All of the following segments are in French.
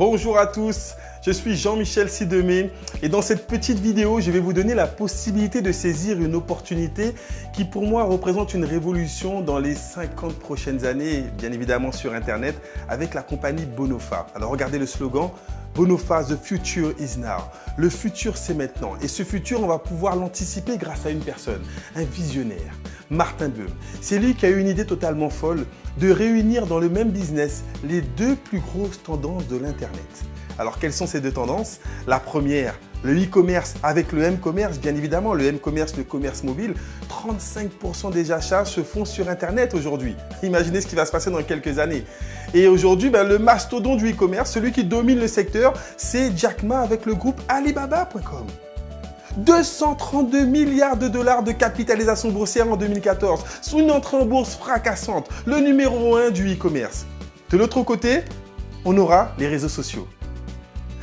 Bonjour à tous, je suis Jean-Michel Sidemé et dans cette petite vidéo, je vais vous donner la possibilité de saisir une opportunité qui pour moi représente une révolution dans les 50 prochaines années, bien évidemment sur Internet, avec la compagnie Bonofa. Alors regardez le slogan, Bonofa, the future is now. Le futur, c'est maintenant. Et ce futur, on va pouvoir l'anticiper grâce à une personne, un visionnaire, Martin Böhm. C'est lui qui a eu une idée totalement folle de réunir dans le même business les deux plus grosses tendances de l'Internet. Alors, quelles sont ces deux tendances? La première, le e-commerce avec le m-commerce, bien évidemment, le m-commerce, le commerce mobile. 35% des achats se font sur Internet aujourd'hui. Imaginez ce qui va se passer dans quelques années. Et aujourd'hui, le mastodonte du e-commerce, celui qui domine le secteur, c'est Jack Ma avec le groupe Alibaba.com. 232 milliards de dollars de capitalisation boursière en 2014, sous une entrée en bourse fracassante, le numéro 1 du e-commerce. De l'autre côté, on aura les réseaux sociaux.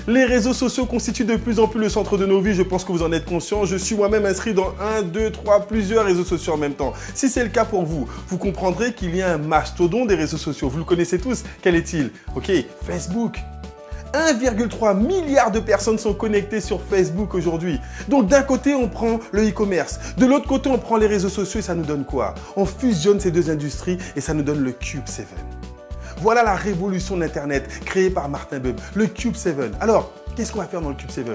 Les réseaux sociaux constituent de plus en plus le centre de nos vies, je pense que vous en êtes conscient. Je suis moi-même inscrit dans 1, 2, 3, plusieurs réseaux sociaux en même temps. Si c'est le cas pour vous, vous comprendrez qu'il y a un mastodonte des réseaux sociaux. Vous le connaissez tous, quel est-il? Ok, Facebook. 1,3 milliard de personnes sont connectées sur Facebook aujourd'hui. Donc d'un côté, on prend le e-commerce. De l'autre côté, on prend les réseaux sociaux et ça nous donne quoi? On fusionne ces deux industries et ça nous donne le Cube 7. Voilà la révolution d'Internet créée par Martin Böhm, le Cube 7. Alors, qu'est-ce qu'on va faire dans le Cube 7?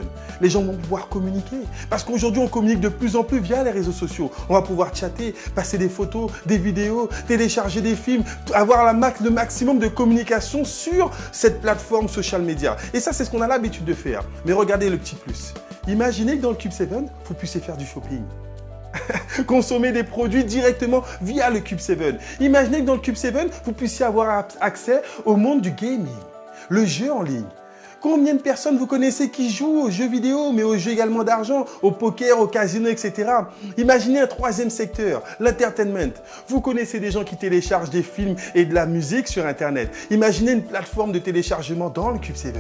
Les gens vont pouvoir communiquer. Parce qu'aujourd'hui, on communique de plus en plus via les réseaux sociaux. On va pouvoir chatter, passer des photos, des vidéos, télécharger des films, avoir le maximum de communication sur cette plateforme social media. Et ça, c'est ce qu'on a l'habitude de faire. Mais regardez le petit plus. Imaginez que dans le Cube 7, vous puissiez faire du shopping. Consommer des produits directement via le Cube 7. Imaginez que dans le Cube 7, vous puissiez avoir accès au monde du gaming, le jeu en ligne. Combien de personnes vous connaissez qui jouent aux jeux vidéo, mais aux jeux également d'argent, au poker, au casino, etc. Imaginez un troisième secteur, l'entertainment. Vous connaissez des gens qui téléchargent des films et de la musique sur Internet. Imaginez une plateforme de téléchargement dans le Cube 7.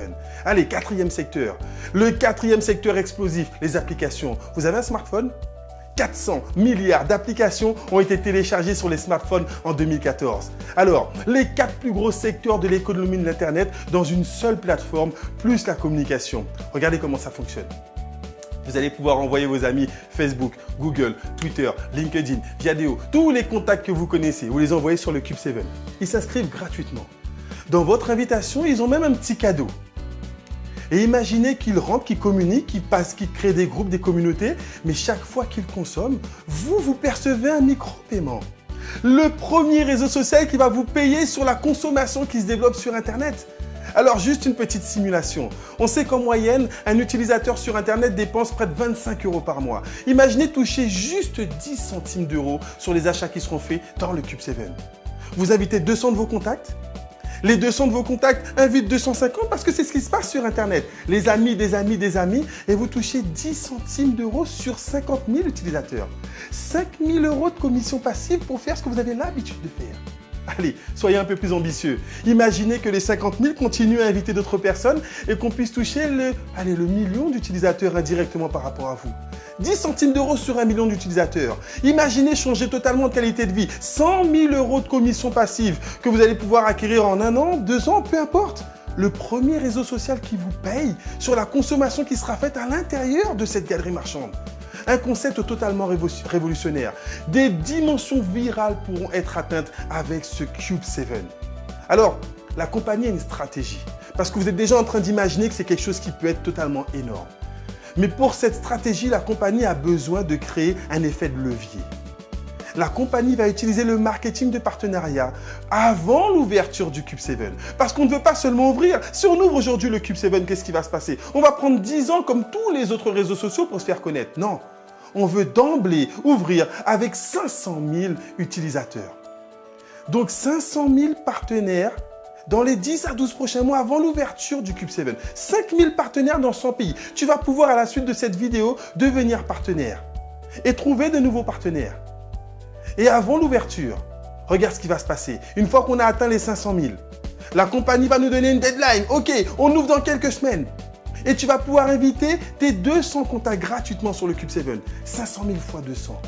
Allez, quatrième secteur. Le quatrième secteur explosif, les applications. Vous avez un smartphone ? 400 milliards d'applications ont été téléchargées sur les smartphones en 2014. Alors, les 4 plus gros secteurs de l'économie de l'Internet dans une seule plateforme, plus la communication. Regardez comment ça fonctionne. Vous allez pouvoir envoyer vos amis Facebook, Google, Twitter, LinkedIn, Viadeo, tous les contacts que vous connaissez, vous les envoyez sur le Cube 7. Ils s'inscrivent gratuitement. Dans votre invitation, ils ont même un petit cadeau. Et imaginez qu'ils rentrent, qu'ils communiquent, qu'ils créent des groupes, des communautés, mais chaque fois qu'ils consomment, vous percevez un micro-paiement. Le premier réseau social qui va vous payer sur la consommation qui se développe sur Internet. Alors, juste une petite simulation. On sait qu'en moyenne, un utilisateur sur Internet dépense près de 25 € par mois. Imaginez toucher juste 10 centimes d'euros sur les achats qui seront faits dans le Cube 7. Vous invitez 200 de vos contacts. Les 200 de vos contacts invitent 250 parce que c'est ce qui se passe sur Internet. Les amis, des amis, des amis, et vous touchez 10 centimes d'euros sur 50 000 utilisateurs. 5 000 € de commission passive pour faire ce que vous avez l'habitude de faire. Allez, soyez un peu plus ambitieux. Imaginez que les 50 000 continuent à inviter d'autres personnes et qu'on puisse toucher le million d'utilisateurs indirectement par rapport à vous. 10 centimes d'euros sur 1 million d'utilisateurs. Imaginez changer totalement de qualité de vie. 100 000 € de commission passive que vous allez pouvoir acquérir en 1 an, 2 ans, peu importe. Le premier réseau social qui vous paye sur la consommation qui sera faite à l'intérieur de cette galerie marchande. Un concept totalement révolutionnaire. Des dimensions virales pourront être atteintes avec ce Cube 7. Alors, la compagnie a une stratégie. Parce que vous êtes déjà en train d'imaginer que c'est quelque chose qui peut être totalement énorme. Mais pour cette stratégie, la compagnie a besoin de créer un effet de levier. La compagnie va utiliser le marketing de partenariat avant l'ouverture du Cube 7. Parce qu'on ne veut pas seulement ouvrir. Si on ouvre aujourd'hui le Cube 7, qu'est-ce qui va se passer? On va prendre 10 ans comme tous les autres réseaux sociaux pour se faire connaître. Non, on veut d'emblée ouvrir avec 500 000 utilisateurs. Donc 500 000 partenaires dans les 10 à 12 prochains mois avant l'ouverture du Cube 7. 5000 partenaires dans 100 pays. Tu vas pouvoir à la suite de cette vidéo devenir partenaire et trouver de nouveaux partenaires. Et avant l'ouverture, regarde ce qui va se passer. Une fois qu'on a atteint les 500 000, la compagnie va nous donner une deadline. Ok, on ouvre dans quelques semaines. Et tu vas pouvoir inviter tes 200 contacts gratuitement sur le Cube 7. 500 000 fois 200.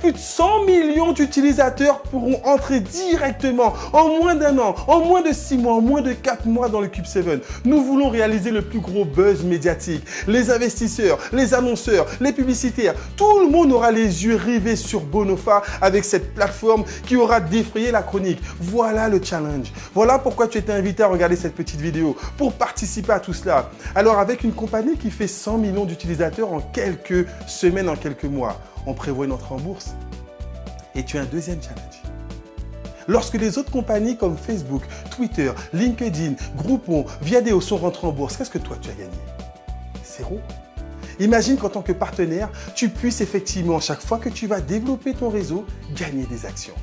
Plus de 100 millions d'utilisateurs pourront entrer directement en moins d'1 an, en moins de 6 mois, en moins de 4 mois dans le Cube 7. Nous voulons réaliser le plus gros buzz médiatique. Les investisseurs, les annonceurs, les publicitaires, tout le monde aura les yeux rivés sur Bonofa avec cette plateforme qui aura défrayé la chronique. Voilà le challenge. Voilà pourquoi tu étais invité à regarder cette petite vidéo, pour participer à tout cela. Alors avec une compagnie qui fait 100 millions d'utilisateurs en quelques semaines, en quelques mois, on prévoit une entrée en bourse. Et tu as un deuxième challenge. Lorsque les autres compagnies comme Facebook, Twitter, LinkedIn, Groupon, Viadeo sont rentrées en bourse, qu'est-ce que toi tu as gagné? 0. Imagine qu'en tant que partenaire, tu puisses effectivement, chaque fois que tu vas développer ton réseau, gagner des actions.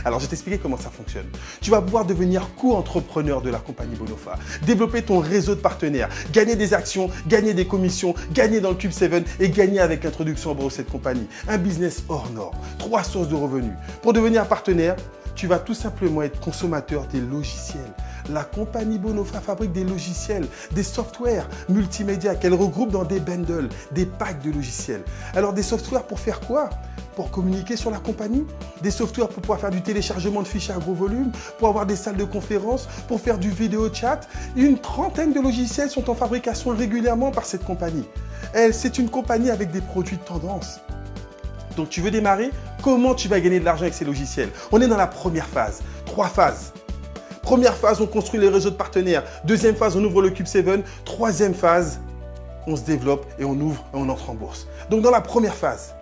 Alors, je vais t'expliquer comment ça fonctionne. Tu vas pouvoir devenir co-entrepreneur de la compagnie Bonofa, développer ton réseau de partenaires, gagner des actions, gagner des commissions, gagner dans le Cube 7 et gagner avec l'introduction en bourse de cette compagnie. Un business hors norme, 3 sources de revenus. Pour devenir partenaire, tu vas tout simplement être consommateur des logiciels. La compagnie Bonofa fabrique des logiciels, des softwares multimédia qu'elle regroupe dans des bundles, des packs de logiciels. Alors des softwares pour faire quoi? Pour communiquer sur la compagnie, des softwares pour pouvoir faire du téléchargement de fichiers à gros volume, pour avoir des salles de conférence, pour faire du vidéo chat. Une trentaine de logiciels sont en fabrication régulièrement par cette compagnie. C'est une compagnie avec des produits de tendance. Donc tu veux démarrer? Comment tu vas gagner de l'argent avec ces logiciels? On est dans la première phase. 3 phases. Première phase, on construit les réseaux de partenaires. Deuxième phase, on ouvre le Cube 7. Troisième phase, on se développe et on ouvre et on entre en bourse. Donc dans la première phase,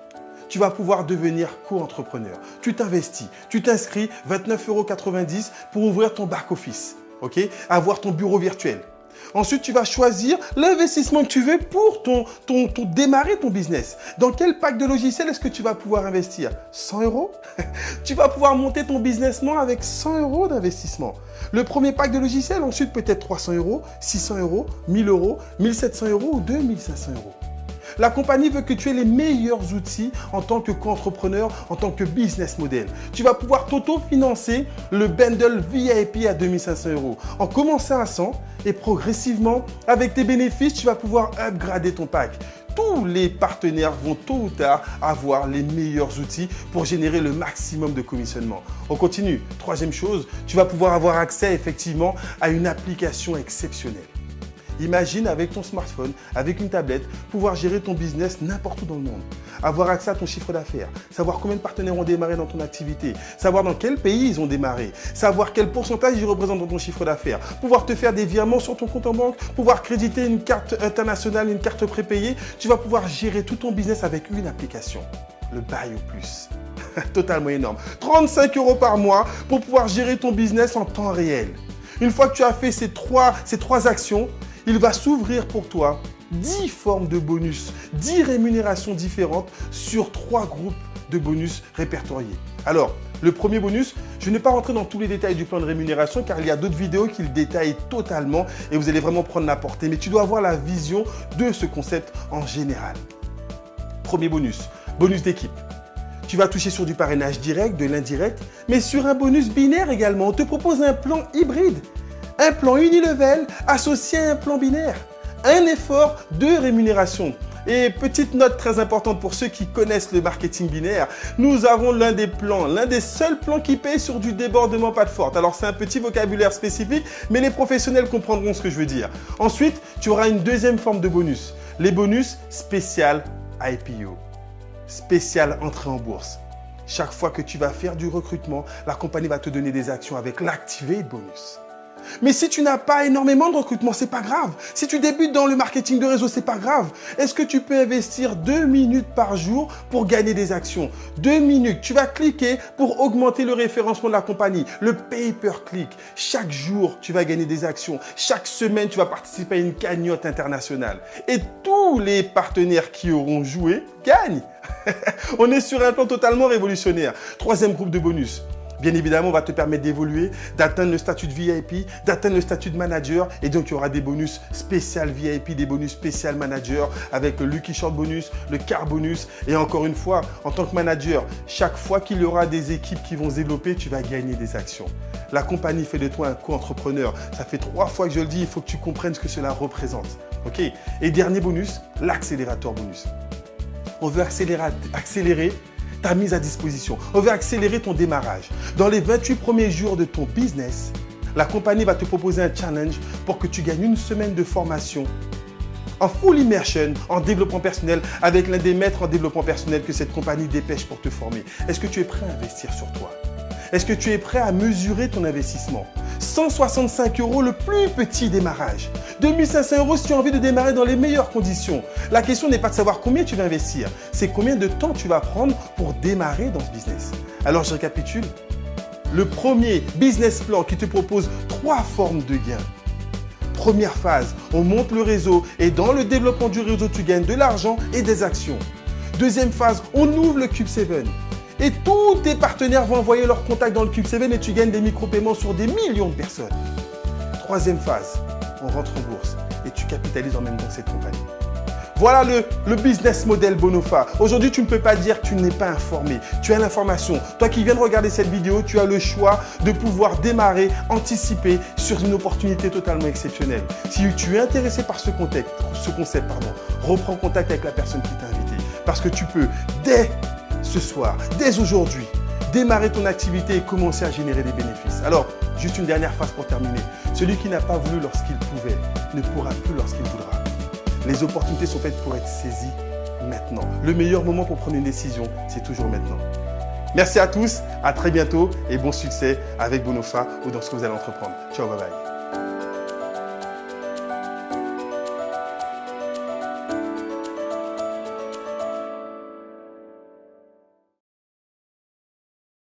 tu vas pouvoir devenir co-entrepreneur. Tu t'investis, tu t'inscris 29,90 € pour ouvrir ton back-office, ok? Avoir ton bureau virtuel. Ensuite, tu vas choisir l'investissement que tu veux pour démarrer ton business. Dans quel pack de logiciels est-ce que tu vas pouvoir investir? 100 €? Tu vas pouvoir monter ton businessment avec 100 € d'investissement. Le premier pack de logiciels, ensuite peut-être 300 €, 600 €, 1000 €, 1700 € ou 2500 €. La compagnie veut que tu aies les meilleurs outils en tant que co-entrepreneur, en tant que business model. Tu vas pouvoir t'auto-financer le bundle VIP à 2500 €. En commençant à 100 et progressivement, avec tes bénéfices, tu vas pouvoir upgrader ton pack. Tous les partenaires vont tôt ou tard avoir les meilleurs outils pour générer le maximum de commissionnement. On continue. Troisième chose, tu vas pouvoir avoir accès effectivement à une application exceptionnelle. Imagine avec ton smartphone, avec une tablette, pouvoir gérer ton business n'importe où dans le monde. Avoir accès à ton chiffre d'affaires, savoir combien de partenaires ont démarré dans ton activité, savoir dans quel pays ils ont démarré, savoir quel pourcentage ils représentent dans ton chiffre d'affaires, pouvoir te faire des virements sur ton compte en banque, pouvoir créditer une carte internationale, une carte prépayée. Tu vas pouvoir gérer tout ton business avec une application, le Buy au Plus. Totalement énorme. 35 € par mois pour pouvoir gérer ton business en temps réel. Une fois que tu as fait ces trois actions, il va s'ouvrir pour toi 10 formes de bonus, 10 rémunérations différentes sur 3 groupes de bonus répertoriés. Alors, le premier bonus, je ne vais pas rentrer dans tous les détails du plan de rémunération car il y a d'autres vidéos qui le détaillent totalement et vous allez vraiment prendre la portée. Mais tu dois avoir la vision de ce concept en général. Premier bonus, bonus d'équipe. Tu vas toucher sur du parrainage direct, de l'indirect, mais sur un bonus binaire également. On te propose un plan hybride. Un plan unilevel associé à un plan binaire. Un effort de rémunération. Et petite note très importante pour ceux qui connaissent le marketing binaire, nous avons l'un des seuls plans qui paye sur du débordement pas de forte. Alors c'est un petit vocabulaire spécifique, mais les professionnels comprendront ce que je veux dire. Ensuite, tu auras une deuxième forme de bonus. Les bonus spécial IPO. Spécial entrée en bourse. Chaque fois que tu vas faire du recrutement, la compagnie va te donner des actions avec l'Activate Bonus. Mais si tu n'as pas énormément de recrutement, c'est pas grave. Si tu débutes dans le marketing de réseau, c'est pas grave. Est-ce que tu peux investir 2 minutes par jour pour gagner des actions? 2 minutes. Tu vas cliquer pour augmenter le référencement de la compagnie. Le pay-per-click. Chaque jour, tu vas gagner des actions. Chaque semaine, tu vas participer à une cagnotte internationale. Et tous les partenaires qui auront joué gagnent. On est sur un plan totalement révolutionnaire. Troisième groupe de bonus. Bien évidemment, on va te permettre d'évoluer, d'atteindre le statut de VIP, d'atteindre le statut de manager. Et donc, il y aura des bonus spécial VIP, des bonus spécial manager avec le Lucky Short bonus, le Car bonus. Et encore une fois, en tant que manager, chaque fois qu'il y aura des équipes qui vont se développer, tu vas gagner des actions. La compagnie fait de toi un co-entrepreneur. Ça fait 3 fois que je le dis, il faut que tu comprennes ce que cela représente. Ok? Et dernier bonus, l'accélérateur bonus. On veut accélérer ta mise à disposition. On veut accélérer ton démarrage. Dans les 28 premiers jours de ton business, la compagnie va te proposer un challenge pour que tu gagnes une semaine de formation en full immersion, en développement personnel, avec l'un des maîtres en développement personnel que cette compagnie dépêche pour te former. Est-ce que tu es prêt à investir sur toi? Est-ce que tu es prêt à mesurer ton investissement? 165 € le plus petit démarrage. 2500 € si tu as envie de démarrer dans les meilleures conditions. La question n'est pas de savoir combien tu vas investir, c'est combien de temps tu vas prendre pour démarrer dans ce business. Alors je récapitule. Le premier business plan qui te propose 3 formes de gains. Première phase, on monte le réseau et dans le développement du réseau, tu gagnes de l'argent et des actions. Deuxième phase, on ouvre le Cube 7 et tous tes partenaires vont envoyer leurs contacts dans le Cube 7 et tu gagnes des micro-paiements sur des millions de personnes. Troisième phase, on rentre en bourse et tu capitalises en même temps cette compagnie. Voilà le business model Bonofa. Aujourd'hui, tu ne peux pas dire que tu n'es pas informé. Tu as l'information. Toi qui viens de regarder cette vidéo, tu as le choix de pouvoir démarrer, anticiper sur une opportunité totalement exceptionnelle. Si tu es intéressé par ce concept, reprends contact avec la personne qui t'a invité. Parce que tu peux, dès ce soir, dès aujourd'hui, démarrer ton activité et commencer à générer des bénéfices. Alors, juste une dernière phrase pour terminer. Celui qui n'a pas voulu lorsqu'il pouvait ne pourra plus lorsqu'il voudra. Les opportunités sont faites pour être saisies maintenant. Le meilleur moment pour prendre une décision, c'est toujours maintenant. Merci à tous, à très bientôt et bon succès avec Bonofa ou dans ce que vous allez entreprendre. Ciao, bye bye.